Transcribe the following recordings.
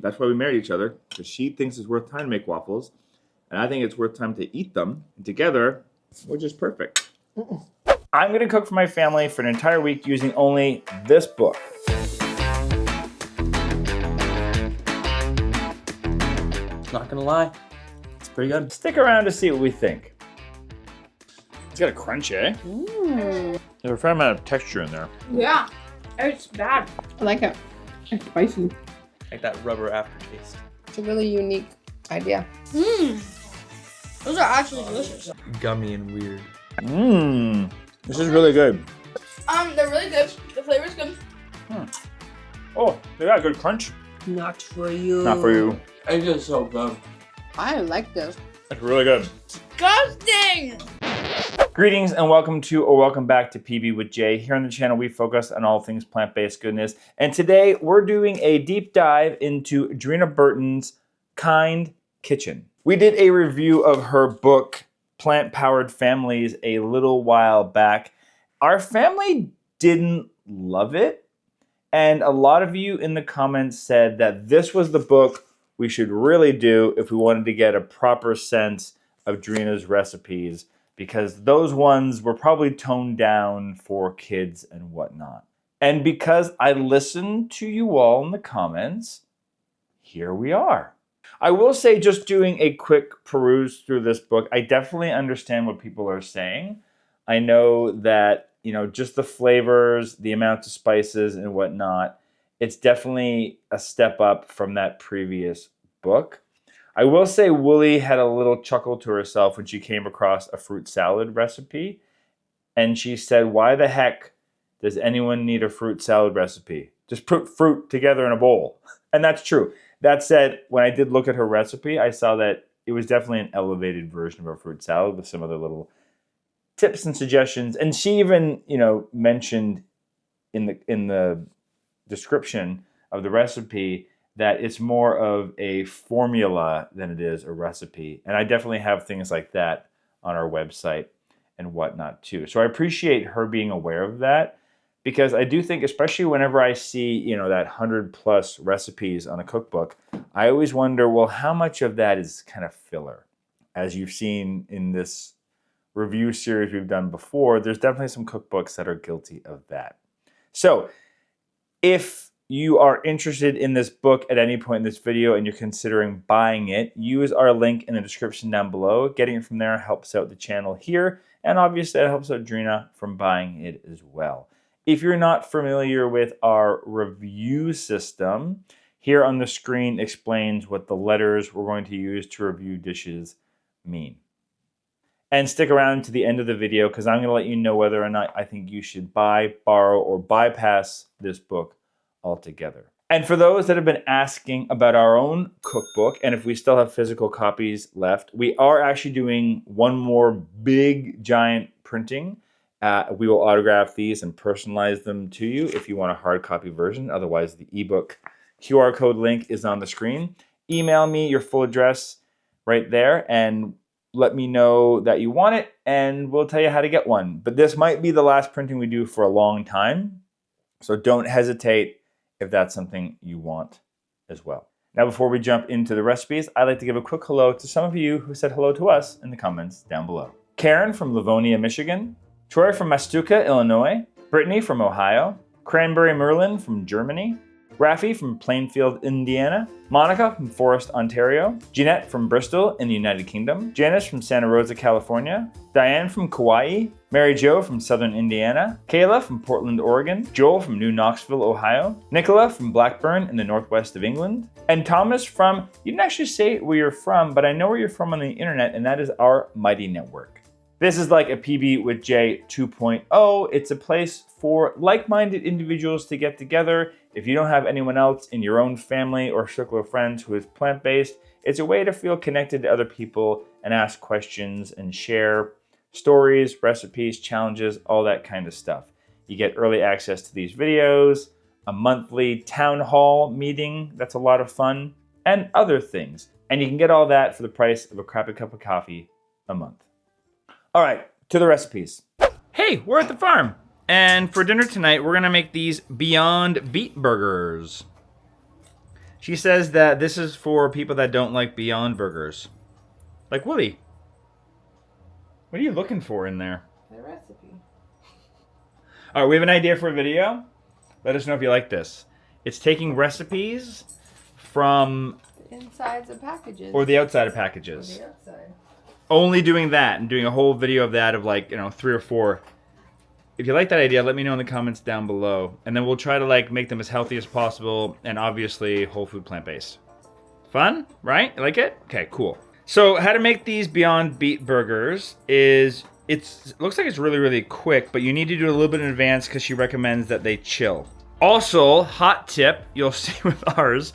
That's why we married each other, because she thinks it's worth time to make waffles, and I think it's worth time to eat them. And together, we're just perfect. I'm gonna cook for my family for an entire week using only this book. Not gonna lie, it's pretty good. Stick around to see what we think. It's got a crunch, eh? There's a fair amount of texture in there. Yeah, it's bad. I like it. It's spicy. Like that rubber aftertaste. It's a really unique idea. Those are actually delicious. Gummy and weird. This is really good. They're really good. The flavor's good. Oh, they got a good crunch. Not for you. Not for you. It's just so good. I like this. It's really good. Disgusting! Greetings and welcome to or welcome back to PB with Jay. Here on the channel, we focus on all things plant-based goodness. And today we're doing a deep dive into Dreena Burton's Kind Kitchen. We did a review of her book, Plant-Powered Families, a little while back. Our family didn't love it. And a lot of you in the comments said that this was the book we should really do if we wanted to get a proper sense of Dreena's recipes, because those ones were probably toned down for kids and whatnot. And because I listened to you all in the comments, here we are. I will say, just doing a quick peruse through this book, I definitely understand what people are saying. I know that, you know, just the flavors, the amount of spices and whatnot, it's definitely a step up from that previous book. I will say Wooly had a little chuckle to herself when she came across a fruit salad recipe. And she said, why the heck does anyone need a fruit salad recipe? Just put fruit together in a bowl. And that's true. That said, when I did look at her recipe, I saw that it was definitely an elevated version of a fruit salad with some other little tips and suggestions. And she even, you know, mentioned in the description of the recipe that it's more of a formula than it is a recipe. And I definitely have things like that on our website and whatnot too. So I appreciate her being aware of that, because I do think, especially whenever I see, you know, that 100+ recipes on a cookbook, I always wonder, well, how much of that is kind of filler? As you've seen in this review series we've done before, there's definitely some cookbooks that are guilty of that. So if you are interested in this book at any point in this video and you're considering buying it, use our link in the description down below. Getting it from there helps out the channel here, and obviously it helps out Dreena from buying it as well. If you're not familiar with our review system, here on the screen explains what the letters we're going to use to review dishes mean. And stick around to the end of the video, because I'm going to let you know whether or not I think you should buy, borrow, or bypass this book altogether. And for those that have been asking about our own cookbook and if we still have physical copies left, we are actually doing one more big giant printing. We will autograph these and personalize them to you if you want a hard copy version. Otherwise, the ebook QR code link is on the screen. Email me your full address right there and let me know that you want it, and we'll tell you how to get one. But this might be the last printing we do for a long time, so don't hesitate if that's something you want as well. Now, before we jump into the recipes, I'd like to give a quick hello to some of you who said hello to us in the comments down below. Karen from Livonia, Michigan. Troy from Mastuka, Illinois. Brittany from Ohio. Cranberry Merlin from Germany. Rafi from Plainfield, Indiana. Monica from Forest, Ontario. Jeanette from Bristol in the United Kingdom. Janice from Santa Rosa, California. Diane from Kauai. Mary Jo from Southern Indiana. Kayla from Portland, Oregon. Joel from New Knoxville, Ohio. Nicola from Blackburn in the northwest of England. And Thomas from, you didn't actually say where you're from, but I know where you're from on the internet, and that is our mighty network. This is like a PB with J 2.0. It's a place for like-minded individuals to get together. If you don't have anyone else in your own family or circle of friends who is plant-based, it's a way to feel connected to other people and ask questions and share stories, recipes, challenges, all that kind of stuff. You get early access to these videos, a monthly town hall meeting that's a lot of fun, and other things. And you can get all that for the price of a crappy cup of coffee a month. All right, to the recipes. Hey, we're at the farm. And for dinner tonight, we're gonna make these Beyond Beet Burgers. She says that this is for people that don't like Beyond Burgers. Like Willie. What are you looking for in there? The recipe. All right, we have an idea for a video. Let us know if you like this. It's taking recipes from The insides of packages. or the outside of Or packages. the outside. Only doing that and doing a whole video of that of like, 3 or 4. If you like that idea, let me know in the comments down below. And then we'll try to like make them as healthy as possible and obviously whole food plant-based. Fun, right? You like it? Okay, cool. So how to make these Beyond Beet Burgers is, it looks like it's really, really quick, but you need to do it a little bit in advance because she recommends that they chill. Also, hot tip, you'll see with ours,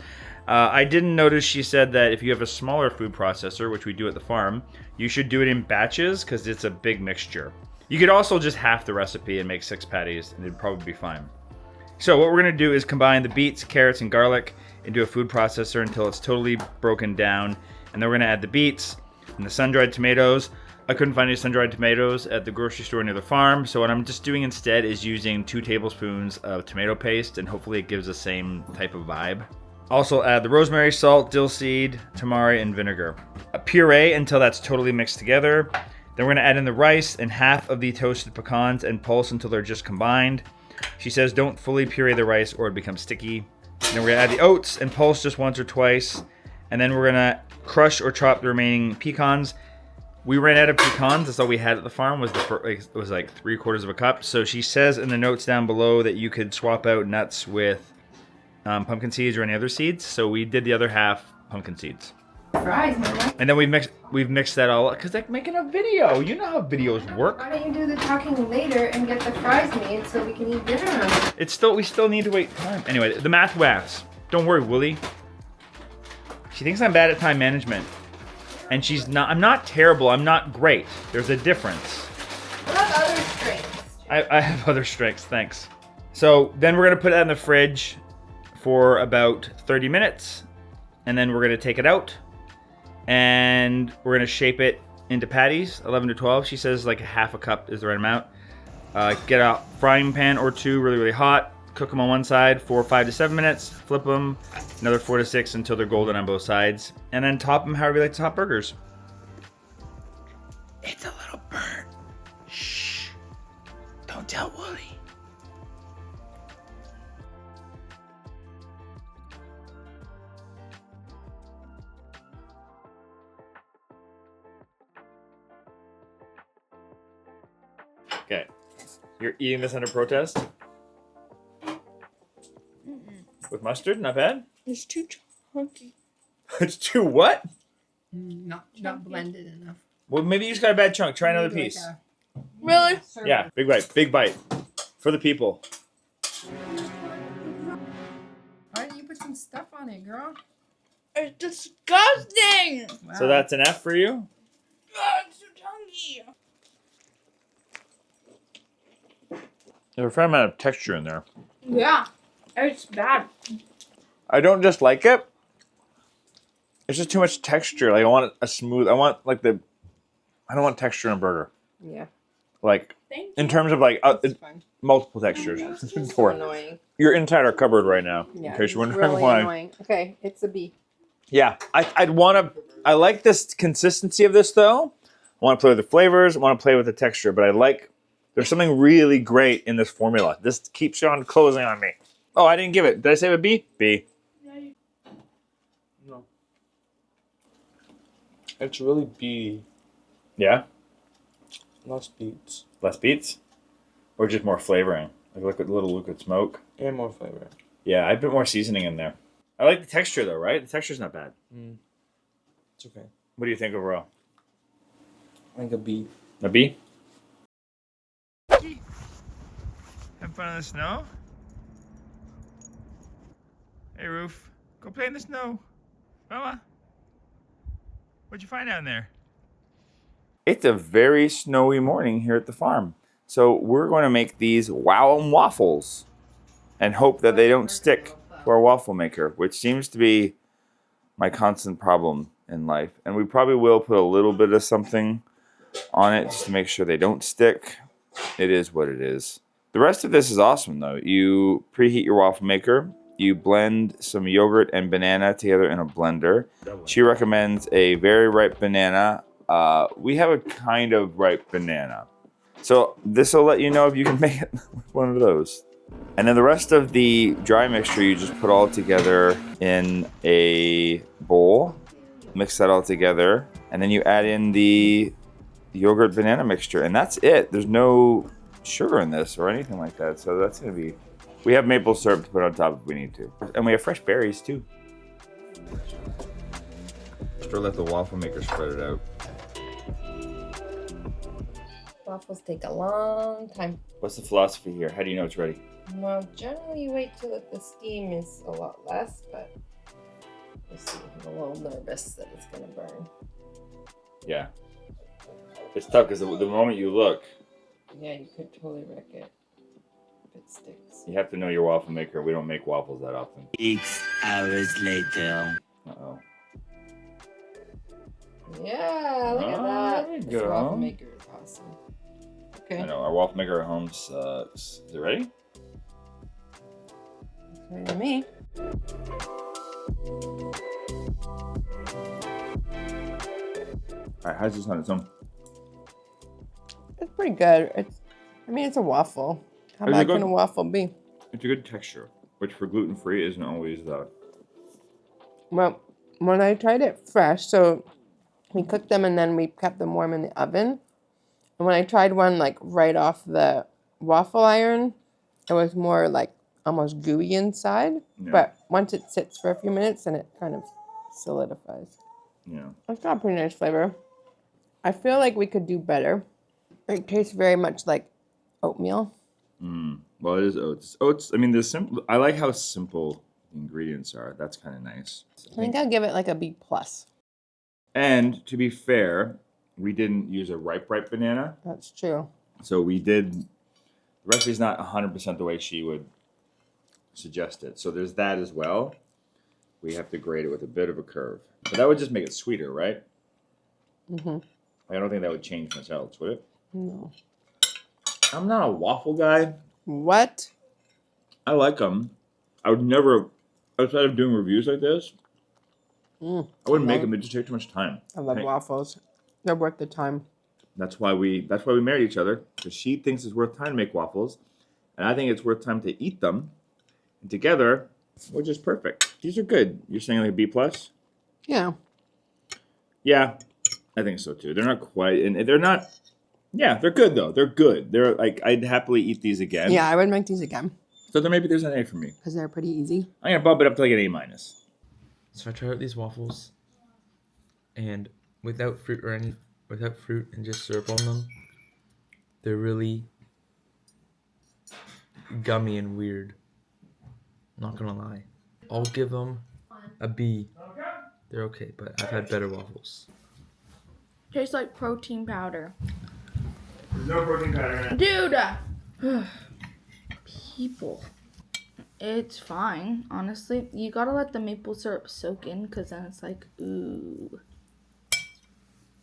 I didn't notice she said that if you have a smaller food processor, which we do at the farm, you should do it in batches because it's a big mixture. You could also just half the recipe and make 6 patties and it'd probably be fine. So what we're gonna do is combine the beets, carrots, and garlic into a food processor until it's totally broken down. And then we're gonna add the beets and the sun-dried tomatoes. I couldn't find any sun-dried tomatoes at the grocery store near the farm, so what I'm just doing instead is using 2 tablespoons of tomato paste, and hopefully it gives the same type of vibe. Also add the rosemary, salt, dill seed, tamari, and vinegar. A puree until that's totally mixed together. Then we're gonna add in the rice and half of the toasted pecans and pulse until they're just combined. She says don't fully puree the rice or it becomes sticky. Then we're gonna add the oats and pulse just once or twice. And then we're gonna crush or chop the remaining pecans. We ran out of pecans, that's all we had at the farm, was it was like 3/4 of a cup. So she says in the notes down below that you could swap out nuts with pumpkin seeds or any other seeds. So we did the other half pumpkin seeds. Fries, man. And then we've mixed that all up because like making a video. You know how videos work. Why don't you do the talking later and get the fries made so we can eat dinner? We still need to wait time. Anyway, the math waffs. Don't worry, Willie. She thinks I'm bad at time management. And she's not. I'm not terrible. I'm not great. There's a difference. What about other strengths? I have other strengths, thanks. So then we're gonna put that in the fridge for about 30 minutes. And then we're gonna take it out. And we're gonna shape it into patties, 11 to 12. She says like half a cup is the right amount. Get a frying pan or 2 really, really hot. Cook them on one side for 5 to 7 minutes. Flip them, another 4 to 6 until they're golden on both sides. And then top them however you like to top burgers. It's a little burnt. Shh. Don't tell Wooly. Okay. You're eating this under protest? With mustard? Not bad? It's too chunky. It's too what? Not blended enough. Well, maybe you just got a bad chunk. Try another piece. Really? Yeah, big bite. Big bite. For the people. Why didn't you put some stuff on it, girl? It's disgusting. Wow. So that's an F for you? Oh, it's too chunky. There's a fair amount of texture in there. Yeah, it's bad. I don't just like it. It's just too much texture. Like I want a smooth. I want like the. I don't want texture in a burger. Yeah. Like Thank you. in terms of like It's fine. multiple textures. So For annoying. your entire cupboard right now. Yeah. in case you're it's wondering really why. annoying. Okay, it's a B. Yeah, I'd want to. I like this consistency of this though. I want to play with the flavors. I want to play with the texture, but I like. There's something really great in this formula. This keeps on closing on me. Oh, I didn't give it. Did I say a B? B. No. It's really beety. Yeah. Less beets. Less beets, or just more flavoring, like a little liquid smoke. And more flavor. Yeah, I put more seasoning in there. I like the texture though, right? The texture's not bad. It's okay. What do you think overall? I think a B. A B? Have fun in the snow? Hey, Roof. Go play in the snow. Mama. What'd you find down there? It's a very snowy morning here at the farm. So we're going to make these wow 'em waffles and hope that they don't stick to our waffle maker, which seems to be my constant problem in life. And we probably will put a little bit of something on it just to make sure they don't stick. It is what it is. The rest of this is awesome though. You preheat your waffle maker You blend some yogurt and banana together in a blender. She recommends a very ripe banana. We have a kind of ripe banana. So this will let you know if you can make it with one of those. And then the rest of the dry mixture, you just put all together in a bowl. Mix that all together. And then you add in the yogurt banana mixture. And that's it. There's no sugar in this or anything like that. So that's going to be... We have maple syrup to put on top if we need to. And we have fresh berries too. Just let the waffle maker spread it out. Waffles take a long time. What's the philosophy here? How do you know it's ready? Well, generally you wait till the steam is a lot less, but we'll see. I'm a little nervous that it's gonna burn. Yeah. It's tough because the moment you look, Yeah, you could totally wreck it if it sticks. you have to know your waffle maker. We don't make waffles that often. 6 hours later. Uh-oh. Yeah, look at that. There you This go. waffle maker is awesome. Okay. I know, our waffle maker at home sucks. Is it ready? It's ready to me. Alright, how's this on its own? It's pretty good. It's a waffle. How Is it bad good? can a waffle be? It's a good texture, which for gluten-free isn't always the... Well, when I tried it fresh, so we cooked them and then we kept them warm in the oven. And when I tried one like right off the waffle iron, it was more like almost gooey inside. Yeah. But once it sits for a few minutes, then it kind of solidifies. Yeah. It's got a pretty nice flavor. I feel like we could do better. It tastes very much like oatmeal. Well, it is oats. Oats, I mean, I like how simple the ingredients are. That's kind of nice. I think I'll give it like a B+. And to be fair, we didn't use a ripe banana. That's true. So the recipe's not 100% the way she would suggest it. So there's that as well. We have to grate it with a bit of a curve. But that would just make it sweeter, right? Mm-hmm. I don't think that would change much else, would it? No. I'm not a waffle guy. What? I like them. I would never, outside of doing reviews like this, I wouldn't make them. It just take too much time. I love waffles. They're worth the time. That's why we married each other, because she thinks it's worth time to make waffles, and I think it's worth time to eat them. And together, we're just perfect. These are good. You're saying like a B+? Yeah. Yeah, I think so too. They're not quite, and they're not. Yeah, they're good though. They're good. They're like, I'd happily eat these again. Yeah, I would make these again. So then maybe there's an A for me. Because they're pretty easy. I'm gonna bump it up to like an A-. So I tried out these waffles, and without fruit and just syrup on them, they're really gummy and weird. Not gonna lie. I'll give them a B. They're okay, but I've had better waffles. Tastes like protein powder. There's no protein powder in it. Dude! People. It's fine, honestly. You gotta let the maple syrup soak in, because then it's like, ooh.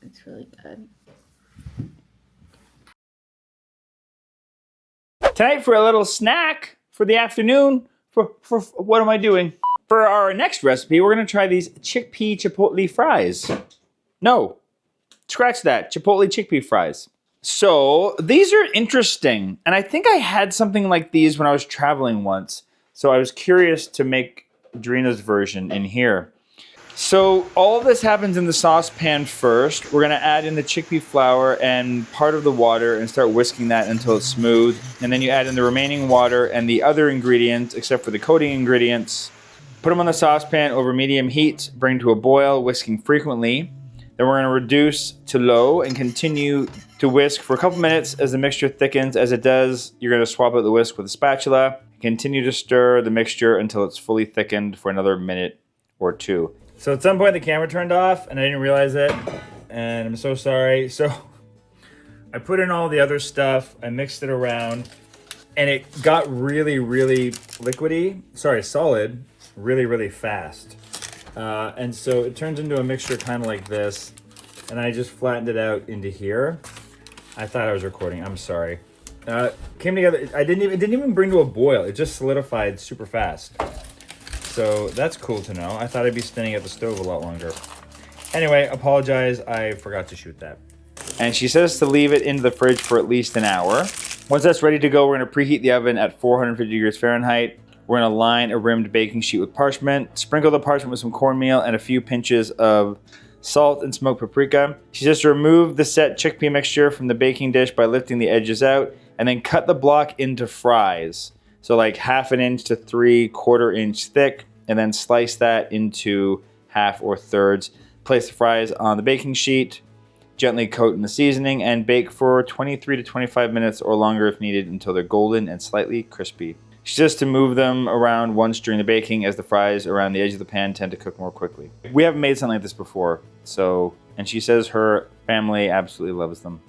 It's really good. Tonight for a little snack for the afternoon, for what am I doing? For our next recipe, we're gonna try these chipotle fries. No, scratch that, Chipotle Chickpea Fries. So these are interesting, and I think I had something like these when I was traveling once. So I was curious to make Dreena's version in here. So all of this happens in the saucepan first. We're gonna add in the chickpea flour and part of the water and start whisking that until it's smooth. And then you add in the remaining water and the other ingredients, except for the coating ingredients. Put them on the saucepan over medium heat, bring to a boil, whisking frequently. Then we're gonna reduce to low and continue to whisk for a couple minutes as the mixture thickens. As it does, you're gonna swap out the whisk with a spatula. Continue to stir the mixture until it's fully thickened for another minute or two. So at some point the camera turned off and I didn't realize it, and I'm so sorry. So I put in all the other stuff, I mixed it around, and it got really, really liquidy, solid, really, really fast. And so it turns into a mixture kind of like this, and I just flattened it out into here. I thought I was recording, I'm sorry. Came together, it didn't even bring to a boil, it just solidified super fast. So that's cool to know. I thought I'd be spinning at the stove a lot longer. Anyway, apologize, I forgot to shoot that. And she says to leave it into the fridge for at least an hour. Once that's ready to go, we're gonna preheat the oven at 450 degrees Fahrenheit. We're gonna line a rimmed baking sheet with parchment, sprinkle the parchment with some cornmeal and a few pinches of salt and smoked paprika. She says to remove the set chickpea mixture from the baking dish by lifting the edges out, and then cut the block into fries. So like 1/2 inch to 3/4 inch thick, and then slice that into 1/2 or 1/3. Place the fries on the baking sheet, gently coat in the seasoning, and bake for 23 to 25 minutes or longer if needed until they're golden and slightly crispy. She says to move them around once during the baking, as the fries around the edge of the pan tend to cook more quickly. We haven't made something like this before, and she says her family absolutely loves them.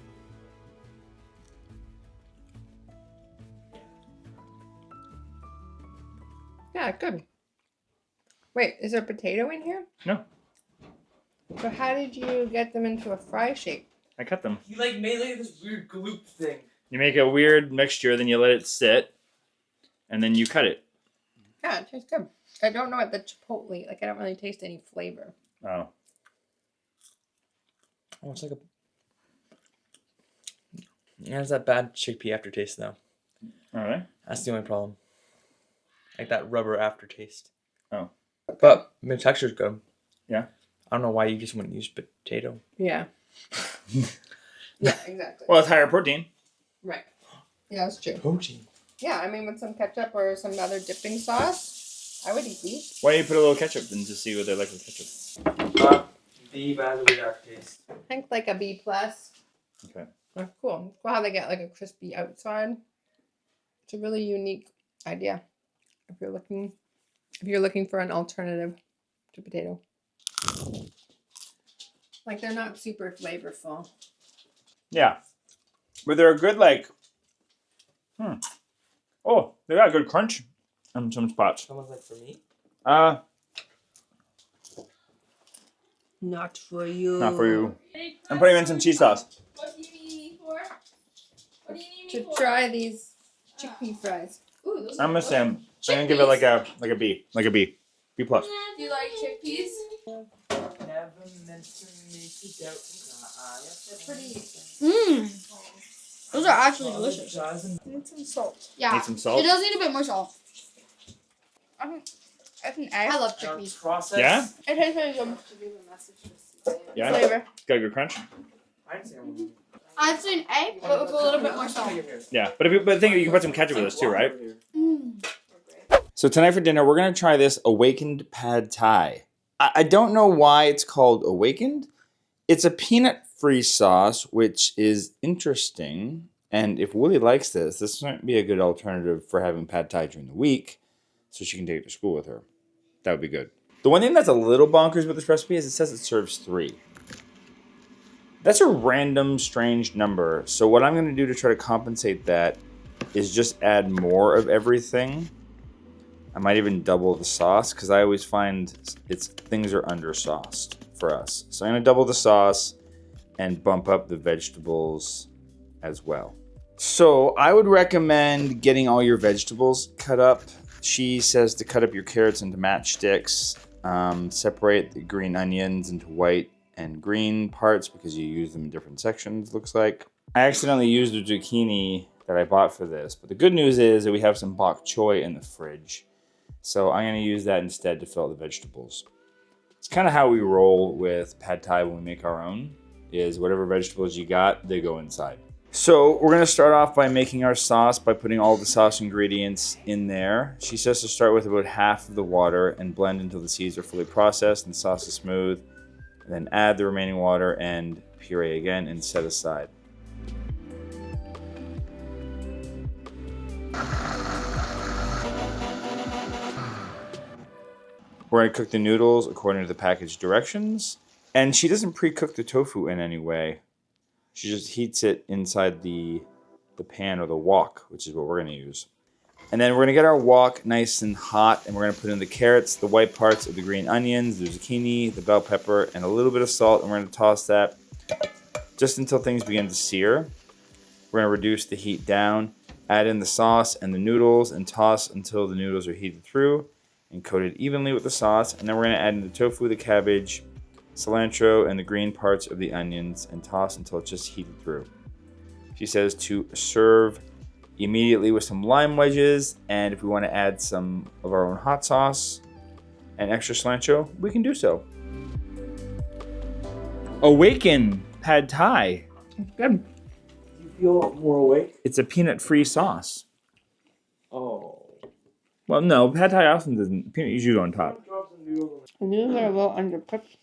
Yeah, good. Wait, is there potato in here? No, So how did you get them into a fry shape? I cut them. You like made like this weird gloop thing. You make a weird mixture, then you let it sit, and then you cut it. Yeah, it tastes good. I don't know what the chipotle, like I don't really taste any flavor. Oh. Oh, it's like a. It has that bad chickpea aftertaste though. All right. That's the only problem. Like that rubber aftertaste. Oh. But the texture's good. Yeah. I don't know why you just wouldn't use potato. Yeah. Yeah, exactly. Well, it's higher protein. Right. Yeah, that's true. Protein. Yeah, I mean with some ketchup or some other dipping sauce, I would eat these. Why don't you put a little ketchup in to see what they're like with ketchup? B has a weird aftertaste. I think like a B plus. Okay. Oh, cool. Cool how they get like a crispy outside. It's a really unique idea. If you're looking for an alternative to potato. Like they're not super flavorful. Yeah. But they're a good, like, Oh, they got a good crunch in some spots. Someone's like for me? Not for you. Not for you. I'm putting in some cheese sauce. What do you need me for? What do you need me To for? try these chickpea fries. Ooh, those I'm are gonna say good. I'm gonna give it like a B. Like a B. B plus. Do you like chickpeas? Never meant to make you doubt They're pretty. Mmm. Those are actually delicious. Need some salt. Yeah. Need some salt? It does need a bit more salt. I think I love chickpeas. Process. Yeah? It tastes really good. Yeah? Flavor. Got a good crunch? I'd say I'm I've seen A, but with a little bit more salt. Yeah. But the thing is, you can put some ketchup with this too, right? Mmm. So tonight for dinner, we're gonna try this awakened pad thai. I don't know why it's called awakened. It's a peanut-free sauce, which is interesting. And if Willie likes this might be a good alternative for having pad thai during the week, so she can take it to school with her. That would be good. The one thing that's a little bonkers with this recipe is it says it serves 3. That's a random, strange number. So what I'm gonna do to try to compensate that is just add more of everything. I might even double the sauce because I always find things are undersauced for us. So I'm gonna double the sauce and bump up the vegetables as well. So I would recommend getting all your vegetables cut up. She says to cut up your carrots into matchsticks, separate the green onions into white and green parts because you use them in different sections, looks like. I accidentally used a zucchini that I bought for this, but the good news is that we have some bok choy in the fridge. So I'm gonna use that instead to fill out the vegetables. It's kind of how we roll with pad thai when we make our own, is whatever vegetables you got, they go inside. So we're gonna start off by making our sauce by putting all the sauce ingredients in there. She says to start with about half of the water and blend until the seeds are fully processed and the sauce is smooth. And then add the remaining water and puree again and set aside. We're gonna cook the noodles according to the package directions. And she doesn't pre-cook the tofu in any way. She just heats it inside the pan or the wok, which is what we're gonna use. And then we're gonna get our wok nice and hot, and we're gonna put in the carrots, the white parts of the green onions, the zucchini, the bell pepper, and a little bit of salt, and we're gonna toss that just until things begin to sear. We're gonna reduce the heat down, add in the sauce and the noodles, and toss until the noodles are heated through. and coat it evenly with the sauce. And then we're gonna add in the tofu, the cabbage, cilantro, and the green parts of the onions and toss until it's just heated through. She says to serve immediately with some lime wedges, and if we want to add some of our own hot sauce and extra cilantro, we can do so. Awaken Pad Thai. It's good. You feel more awake? It's a peanut-free sauce. Oh. Well, no, Pad Thai often doesn't. Peanut usually go on top. The noodles are a little undercooked.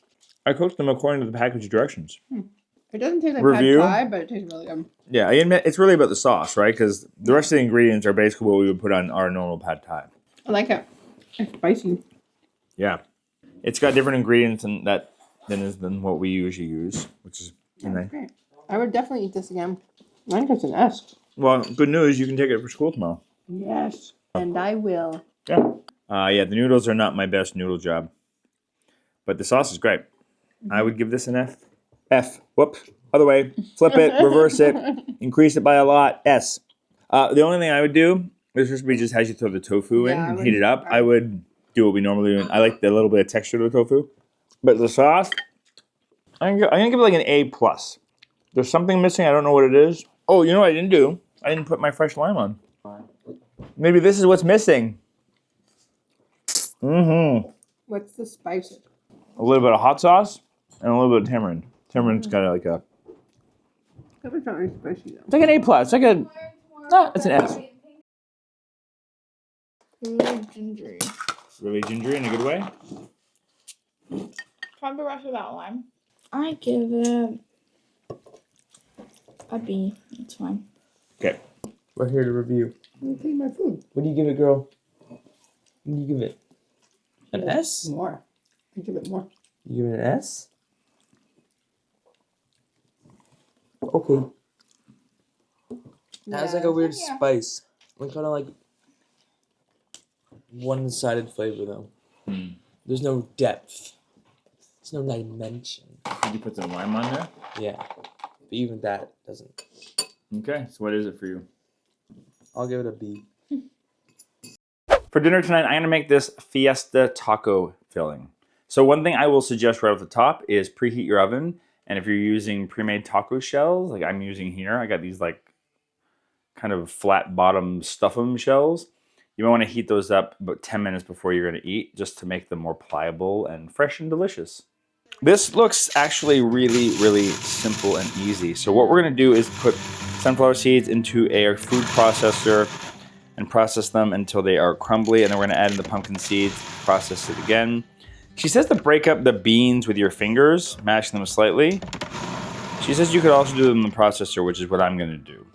I cooked them according to the package directions. It doesn't taste like Review? pad thai, but it tastes really good. Yeah, I admit it's really about the sauce, right? Because the rest of the ingredients are basically what we would put on our normal Pad Thai. I like it. It's spicy. Yeah, it's got different ingredients than what we usually use, which is nice. Great. I would definitely eat this again. I think it's an S. Well, good news, you can take it for school tomorrow. Yes. And I will. Yeah. Yeah, the noodles are not my best noodle job, but the sauce is great. I would give this an F. F. Whoop. Other way. Flip it. Reverse it. Increase it by a lot. S. The only thing I would do, this recipe just has you throw the tofu in and heat it up. I would do what we normally do. I like the little bit of texture to the tofu. But the sauce, I'm gonna give it like an A+. There's something missing. I don't know what it is. Oh, you know what I didn't do? I didn't put my fresh lime on. Maybe this is what's missing. What's the spice? A little bit of hot sauce and a little bit of tamarind. Tamarind's got like a... That was not very spicy though. It's like an A+. It's like a... No, it's an S. Really gingery. Really gingery in a good way. Try the rest of that lime. I give it a B. It's fine. Okay. We're here to review. I'm eating my food. What do you give it, girl? What do you give it? An S? More. I give it more. You give it an S? Okay. That has like a weird spice. Like kind of like one-sided flavor though. There's no depth. There's no dimension. Did you put some lime on there? Yeah. But even that doesn't. Okay, so what is it for you? I'll give it a B. For dinner tonight, I'm gonna make this Fiesta Taco Filling. So one thing I will suggest right off the top is preheat your oven. And if you're using pre-made taco shells, like I'm using here, I got these like kind of flat bottom stuff 'em shells. You might want to heat those up about 10 minutes before you're gonna eat, just to make them more pliable and fresh and delicious. This looks actually really, really simple and easy. So what we're gonna do is put sunflower seeds into a food processor and process them until they are crumbly. And then we're gonna add in the pumpkin seeds, process it again. She says to break up the beans with your fingers, mash them slightly. She says you could also do them in the processor, which is what I'm gonna do.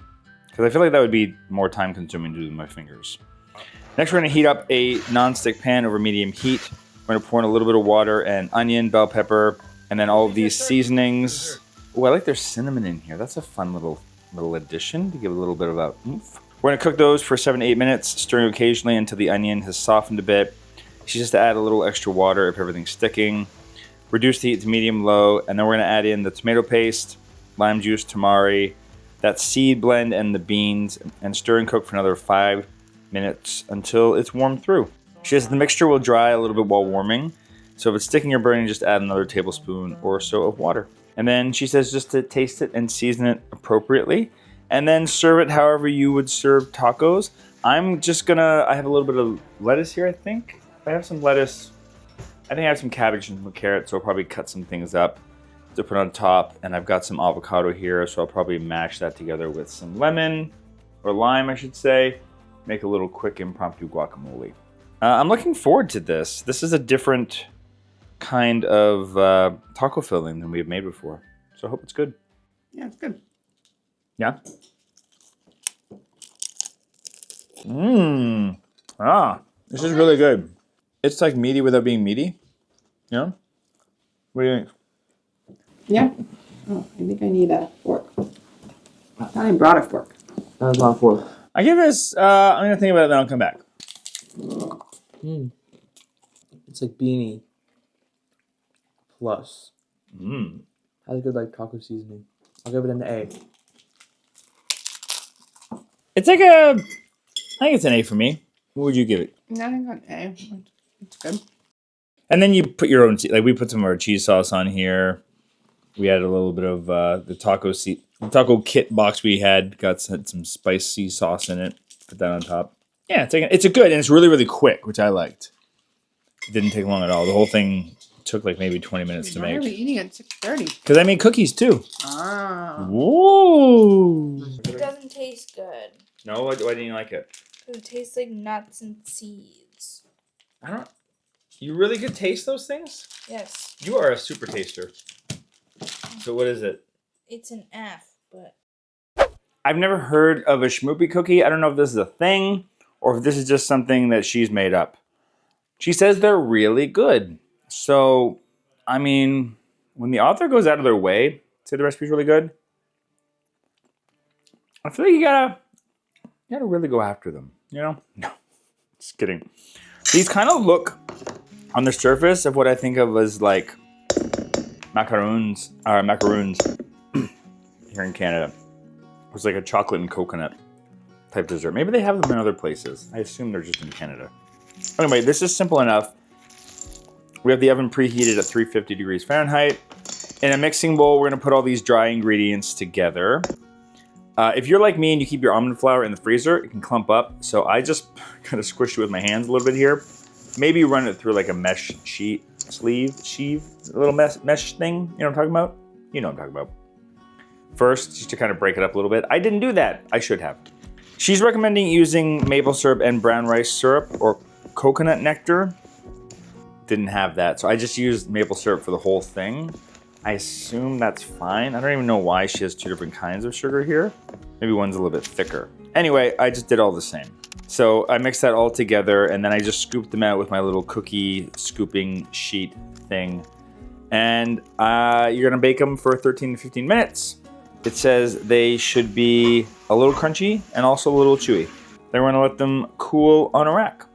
Because I feel like that would be more time consuming to do with my fingers. Next, we're gonna heat up a non-stick pan over medium heat. We're gonna pour in a little bit of water and onion, bell pepper, and then all of these seasonings. Oh, I like their cinnamon in here. That's a fun little addition to give a little bit of a oomph. We're gonna cook those for 7 to 8 minutes, stirring occasionally until the onion has softened a bit. She says to add a little extra water if everything's sticking. Reduce the heat to medium-low, and then we're gonna add in the tomato paste, lime juice, tamari, that seed blend, and the beans, and stir and cook for another 5 minutes until it's warmed through. She says the mixture will dry a little bit while warming, so if it's sticking or burning, just add another tablespoon or so of water. And then she says just to taste it and season it appropriately, and then serve it however you would serve tacos. I'm just gonna, I have a little bit of lettuce here, I think. I have some lettuce. I think I have some cabbage and some carrots, so I'll probably cut some things up to put on top. And I've got some avocado here, so I'll probably mash that together with some lemon, or lime, I should say. Make a little quick impromptu guacamole. I'm looking forward to this. This is a different kind of taco filling than we've made before. So I hope it's good. Yeah, it's good. Yeah? Mmm. Ah, this is really good. It's like meaty without being meaty. You know? What do you think? Yeah. Oh, I think I need a fork. I thought I brought a fork. That's not for. I give this, I'm gonna think about it, then I'll come back. It's like beanie plus. Mmm. Has a good like taco seasoning. I'll give it an A. It's like I think it's an A for me. What would you give it? I think an A. It's good. And then you put your own, like we put some of our cheese sauce on here. We added a little bit of the taco kit box we had. Got some spicy sauce in it. Put that on top. Yeah, it's a good, and it's really, really quick, which I liked. It didn't take long at all. The whole thing took like maybe 20 minutes to Why are we make. eating at 6:30? Because I made cookies too. Ah. Whoa. It doesn't taste good. No, why didn't you like it? It tastes like nuts and seeds. I don't. You really could taste those things? Yes. You are a super taster. So what is it? It's an F, but... I've never heard of a Shmoopy cookie. I don't know if this is a thing or if this is just something that she's made up. She says they're really good. So, I mean, when the author goes out of their way to say the recipe's really good, I feel like you gotta really go after them, you know? No, just kidding. These kind of look on the surface of what I think of as like macaroons here in Canada. It was like a chocolate and coconut type dessert. Maybe they have them in other places. I assume they're just in Canada. Anyway, this is simple enough. We have the oven preheated at 350 degrees Fahrenheit. In a mixing bowl, we're gonna put all these dry ingredients together. If you're like me and you keep your almond flour in the freezer, it can clump up. So I just kind of squished it with my hands a little bit here. Maybe run it through like a mesh sleeve, a little mesh thing. You know what I'm talking about? You know what I'm talking about. First, just to kind of break it up a little bit. I didn't do that. I should have. She's recommending using maple syrup and brown rice syrup or coconut nectar. Didn't have that, so I just used maple syrup for the whole thing. I assume that's fine. I don't even know why she has two different kinds of sugar here. Maybe one's a little bit thicker. Anyway, I just did all the same. So I mixed that all together and then I just scooped them out with my little cookie scooping sheet thing. And you're gonna bake them for 13 to 15 minutes. It says they should be a little crunchy and also a little chewy. Then we're gonna let them cool on a rack.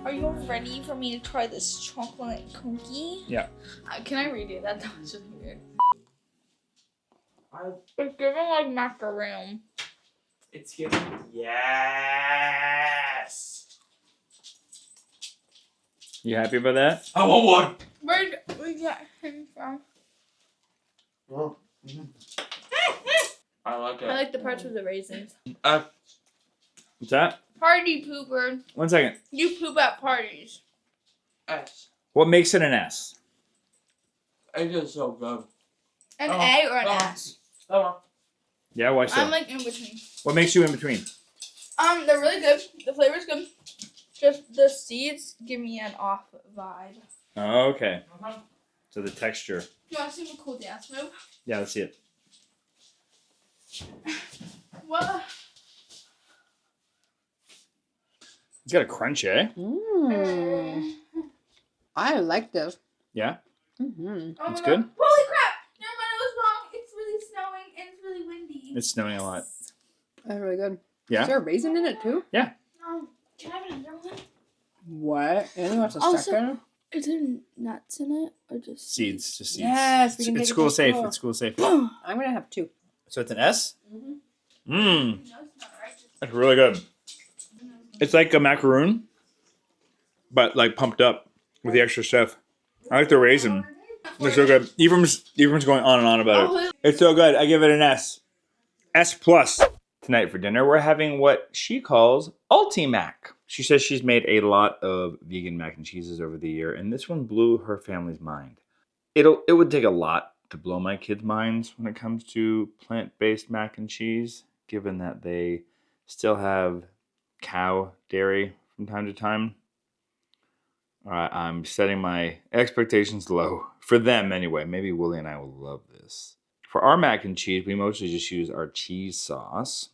Are you ready for me to try this chocolate cookie? Yeah. Can I redo that? That was just weird. It's giving like macaroon. It's giving. Yes. You happy about that? I want one. Where'd we get him from? I like I like the parts with the raisins. What's that? Party pooper. 1 second. You poop at parties. S. What makes it an S? It is so good. An A or an S? Yeah, why so? I'm like in between. What makes you in between? They're really good. The flavor's good. Just the seeds give me an off vibe. Oh, okay. So the texture. You want to see a cool dance move? Yeah, let's see it. What? It's got a crunch, eh? Mmm. I like this. Yeah? Mm-hmm. Oh It's my good? God. Holy crap! Never mind, I was wrong. It's really snowing and it's really windy. It's snowing a lot. That's really good. Yeah? Is there a raisin in it too? Can I have another one? What? Anyone wants a Also- second? Is there nuts in it or just Seeds, just seeds. Yes, we It's, can it's take it school to safe. school. It's school safe. I'm gonna have two. So it's an S? Mhm. Mmm. No, it's not right. That's really good. It's like a macaroon, but like pumped up with the extra stuff. I like the raisin. They're so good. Ephraim's going on and on about it. It's so good. I give it an S. S plus. Tonight for dinner, we're having what she calls Ulti-Mac. She says she's made a lot of vegan mac and cheeses over the year, and this one blew her family's mind. It would take a lot to blow my kids' minds when it comes to plant-based mac and cheese, given that they still have cow dairy from time to time. I'm setting my expectations low. For them, anyway. Maybe Willie and I will love this. For our mac and cheese, we mostly just use our cheese sauce,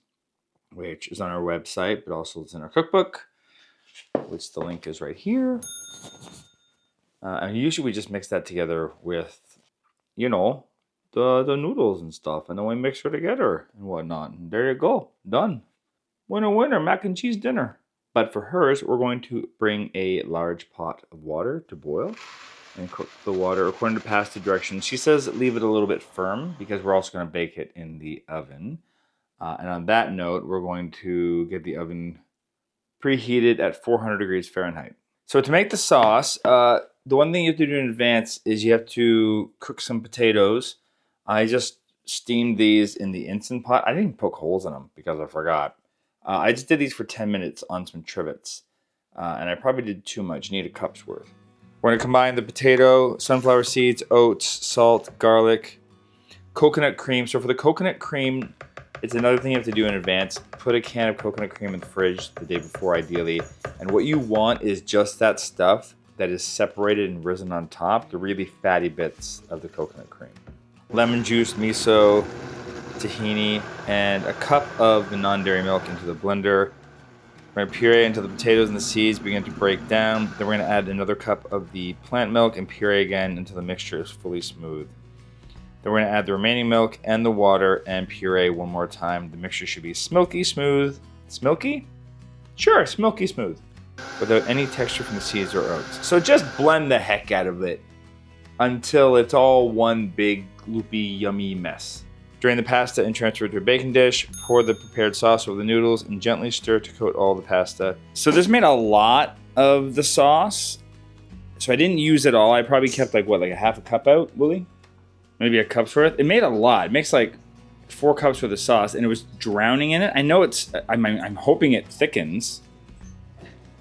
which is on our website, but also it's in our cookbook, which the link is right here. And usually we just mix that together with, you know, the noodles and stuff. And then we mix it together and whatnot. And there you go. Done. Winner, winner, mac and cheese dinner. But for hers, we're going to bring a large pot of water to boil and cook the water according to past directions. She says leave it a little bit firm because we're also going to bake it in the oven. And on that note, we're going to get the oven preheated at 400 degrees Fahrenheit. So to make the sauce, the one thing you have to do in advance is you have to cook some potatoes. I just steamed these in the Instant Pot. I didn't even poke holes in them because I forgot. I just did these for 10 minutes on some trivets. And I probably did too much. You need a cup's worth. We're going to combine the potato, sunflower seeds, oats, salt, garlic, coconut cream. So for the coconut cream, it's another thing you have to do in advance. Put a can of coconut cream in the fridge the day before, ideally. And what you want is just that stuff that is separated and risen on top, the really fatty bits of the coconut cream. Lemon juice, miso, tahini, and a cup of the non-dairy milk into the blender. We're going to puree until the potatoes and the seeds begin to break down. Then we're going to add another cup of the plant milk and puree again until the mixture is fully smooth. Then we're going to add the remaining milk and the water and puree one more time. The mixture should be smoky smooth. Smoky? Sure, smoky smooth. Without any texture from the seeds or oats. So just blend the heck out of it until it's all one big, gloopy, yummy mess. Drain the pasta and transfer it to a baking dish. Pour the prepared sauce over the noodles and gently stir to coat all the pasta. So this made a lot of the sauce. So I didn't use it all. I probably kept like a half a cup out, Willie? Maybe a cup's worth. It made a lot. It makes like 4 cups worth of sauce and it was drowning in it. I know I'm hoping it thickens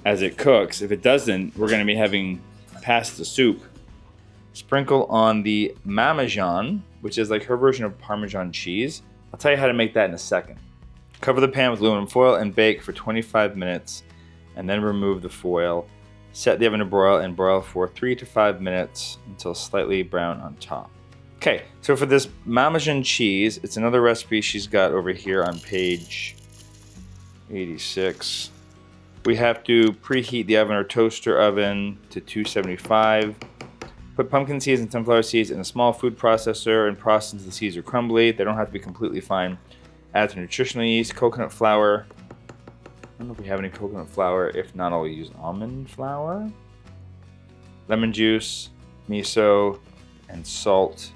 as it cooks. If it doesn't, we're gonna be having pasta soup. Sprinkle on the Parmesan, which is like her version of Parmesan cheese. I'll tell you how to make that in a second. Cover the pan with aluminum foil and bake for 25 minutes and then remove the foil. Set the oven to broil and broil for 3 to 5 minutes until slightly brown on top. Okay, so for this Parmesan cheese, it's another recipe she's got over here on page 86. We have to preheat the oven or toaster oven to 275. Put pumpkin seeds and sunflower seeds in a small food processor and process until the seeds are crumbly. They don't have to be completely fine. Add some nutritional yeast, coconut flour. I don't know if we have any coconut flour. If not, I'll use almond flour. Lemon juice, miso, and salt.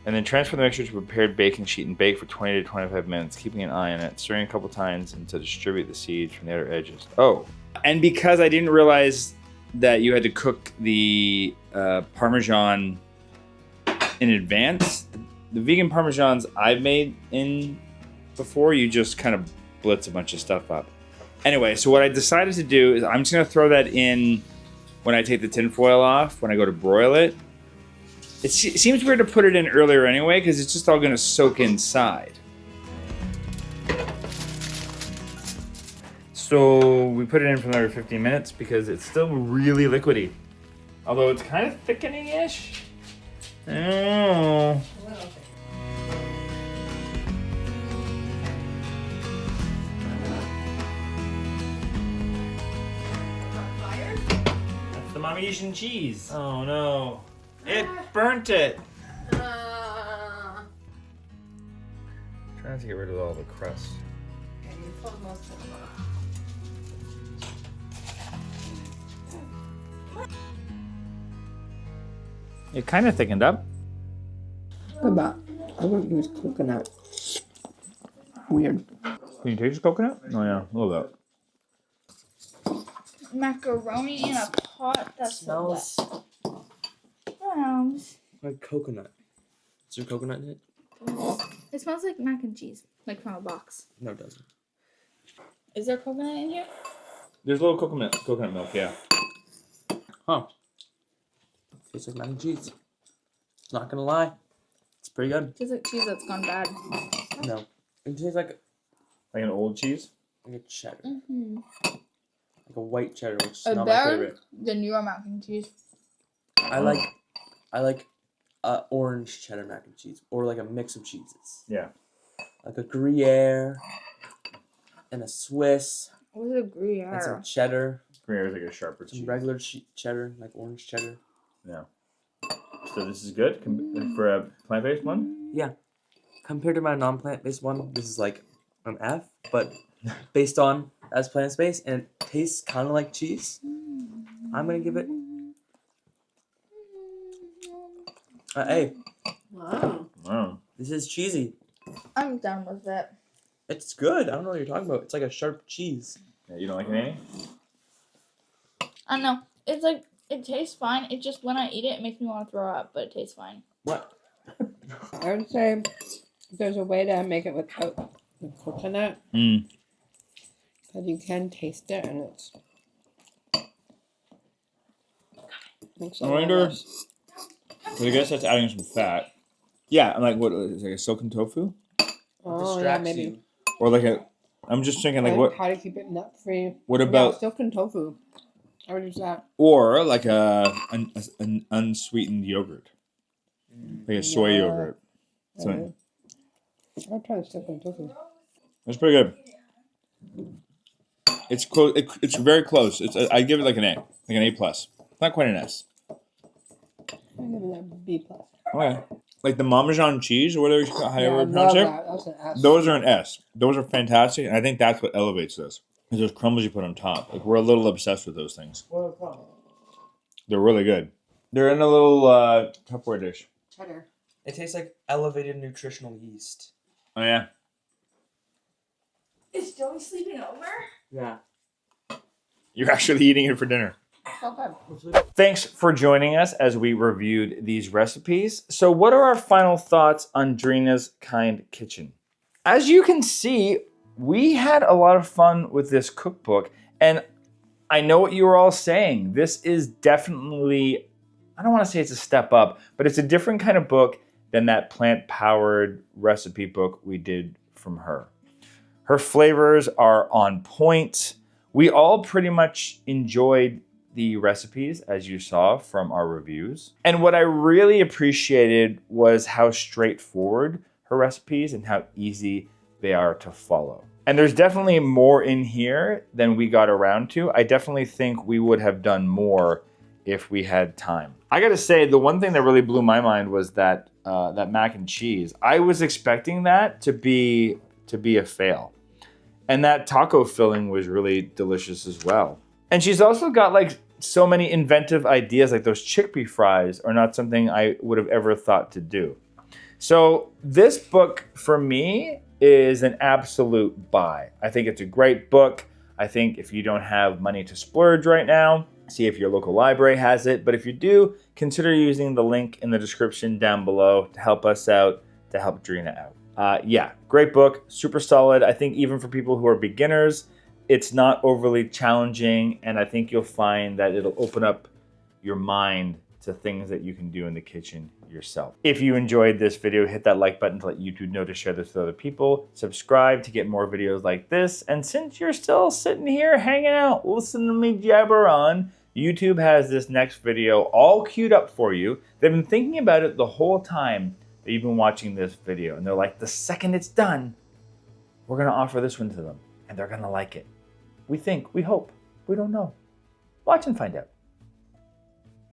And then transfer the mixture to a prepared baking sheet and bake for 20 to 25 minutes, keeping an eye on it, stirring a couple times until distribute the seeds from the outer edges. Oh, and because I didn't realize that you had to cook the Parmesan in advance. The vegan Parmesans I've made in before, you just kind of blitz a bunch of stuff up. Anyway, so what I decided to do is I'm just going to throw that in when I take the tin foil off, when I go to broil it. It seems weird to put it in earlier anyway, because it's just all going to soak inside. So we put it in for another 15 minutes because it's still really liquidy. Although it's kind of thickening-ish. Oh. That's the Parmesan cheese. Oh no. It burnt it. Trying to get rid of all the crust. Okay, you pulled most of them off. It kind of thickened up. What about? I wouldn't use coconut. Weird. Can you taste the coconut? Oh yeah, a little bit. Macaroni in a pot that Smells smells. like coconut. Is there coconut in it? It smells like mac and cheese, like from a box. No, it doesn't. Is there coconut in here? There's a little coconut milk, yeah. Huh. Tastes like mac and cheese. Not gonna lie. It's pretty good. Tastes like cheese that's gone bad. No. It tastes like Like an old cheese? a cheddar. Mm-hmm. Like a white cheddar, which is A not my better favorite. than your mac and cheese. I like orange cheddar mac and cheese. Or like a mix of cheeses. Yeah. Like a Gruyere and a Swiss What's a Gruyere? and some cheddar. Gruyere is like a sharper Some cheese. regular cheddar, like orange cheddar. Yeah. So this is good for a plant-based one? Yeah. Compared to my non-plant-based one, this is like an F, but based on as plant-based and it tastes kind of like cheese, I'm going to give it an A. Wow. Wow. This is cheesy. I'm done with it. It's good. I don't know what you're talking about. It's like a sharp cheese. Yeah, you don't like it, Annie? I don't know. It's like, it tastes fine. It just, when I eat it, it makes me want to throw up, but it tastes fine. What? I would say there's a way to make it without the coconut. Mm. But you can taste it, and it's. Makes it I a little wonder. less- I guess that's adding some fat. Yeah, I'm like, what is it, like a silken tofu? Oh, yeah, Distracts maybe. you. Or like a. I'm just thinking like what. How to keep it nut free. What about Yeah, silken tofu. I would use that. or like an unsweetened yogurt, like a soy Yeah. yogurt. So I'll try the silken tofu. that's pretty good. It's close. It's very close. I give it like an A, plus. Not quite an S. I'm giving that a B plus. Okay. Like the Parmesan cheese or whatever, Yeah, I however you love pronounce it. that. That's an S. Those are an S. Those are fantastic, and I think that's what elevates this. Is those crumbles you put on top. Like we're a little obsessed with those things. They're really good. They're in a little Tupperware dish. Cheddar. It tastes like elevated nutritional yeast. Oh yeah. Is Joey sleeping over? Yeah. You're actually eating it for dinner. So good. Thanks for joining us as we reviewed these recipes. So what are our final thoughts on Dreena's Kind Kitchen? As you can see, we had a lot of fun with this cookbook, and I know what you were all saying. This is definitely, I don't want to say it's a step up, but it's a different kind of book than that plant-powered recipe book we did from her. Her flavors are on point. We all pretty much enjoyed the recipes, as you saw from our reviews. And what I really appreciated was how straightforward her recipes and how easy they are to follow. And there's definitely more in here than we got around to. I definitely think we would have done more if we had time. I gotta say, the one thing that really blew my mind was that that mac and cheese. I was expecting that to be a fail. And that taco filling was really delicious as well. And she's also got like so many inventive ideas, like those chickpea fries are not something I would have ever thought to do. So this book for me is an absolute buy. I think it's a great book. I think if you don't have money to splurge right now, see if your local library has it. But if you do, consider using the link in the description down below to help us out, to help Dreena out. Yeah, great book, super solid. I think even for people who are beginners, it's not overly challenging, and I think you'll find that it'll open up your mind to things that you can do in the kitchen yourself. If you enjoyed this video, hit that like button to let YouTube know to share this with other people. Subscribe to get more videos like this, and since you're still sitting here hanging out, listening to me jabber on, YouTube has this next video all queued up for you. They've been thinking about it the whole time that you've been watching this video, and they're like, the second it's done, we're gonna offer this one to them, and they're gonna like it. We think, we hope, we don't know. Watch and find out.